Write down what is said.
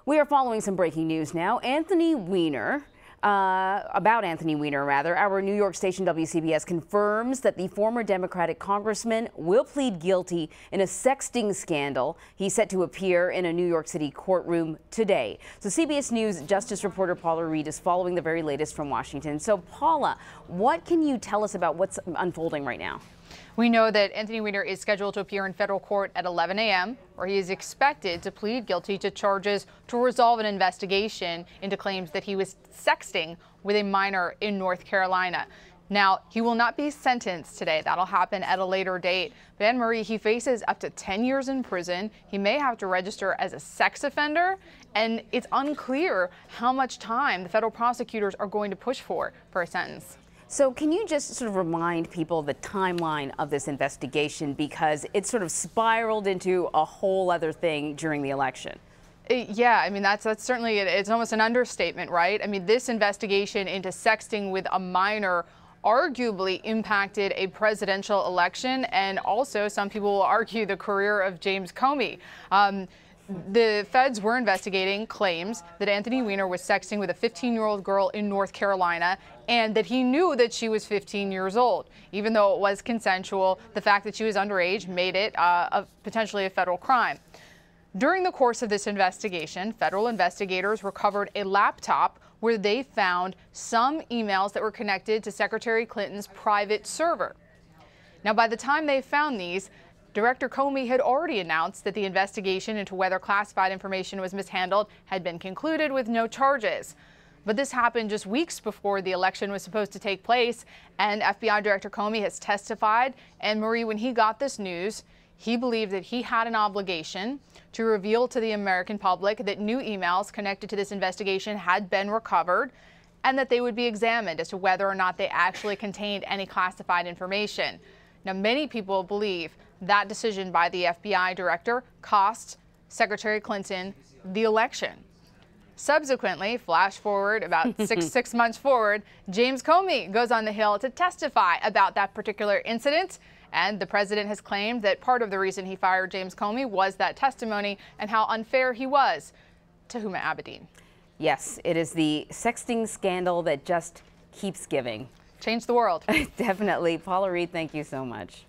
We are following some breaking news now. Anthony Weiner, about Anthony Weiner, rather. Our New York station WCBS confirms that the former Democratic congressman will plead guilty in a sexting scandal. He's set to appear in a New York City courtroom today. So CBS News Justice reporter Paula Reid is following the very latest from Washington. So Paula, what can you tell us about what's unfolding right now? We know that Anthony Weiner is scheduled to appear in federal court at 11 a.m., where he is expected to plead guilty to charges to resolve an investigation into claims that he was sexting with a minor in North Carolina. Now, he will not be sentenced today. That'll happen at a later date. But Anne Marie, he faces up to 10 years in prison. He may have to register as a sex offender, and it's unclear how much time the federal prosecutors are going to push for a sentence. So can you just sort of remind people the timeline of this investigation, because it sort of spiraled into a whole other thing during the election? Yeah, I mean, that's certainly, it's almost an understatement, right? I mean, this investigation into sexting with a minor arguably impacted a presidential election, and also some people will argue the career of James Comey. The feds were investigating claims that Anthony Weiner was sexting with a 15-year-old girl in North Carolina, and that he knew that she was 15 years old. Even though it was consensual, the fact that she was underage made it potentially a federal crime. During the course of this investigation, federal investigators recovered a laptop where they found some emails that were connected to Secretary Clinton's private server. Now, by the time they found these, Director Comey had already announced that the investigation into whether classified information was mishandled had been concluded with no charges. But this happened just weeks before the election was supposed to take place, and FBI Director Comey has testified. And Marie, when he got this news, he believed that he had an obligation to reveal to the American public that new emails connected to this investigation had been recovered, and that they would be examined as to whether or not they actually contained any classified information. Now, many people believe that decision by the FBI director cost Secretary Clinton the election. Subsequently, flash forward about six months forward, James Comey goes on the Hill to testify about that particular incident. And the president has claimed that part of the reason he fired James Comey was that testimony and how unfair he was to Huma Abedin. Yes, it is the sexting scandal that just keeps giving. Changed the world. Definitely. Paula Reid, thank you so much.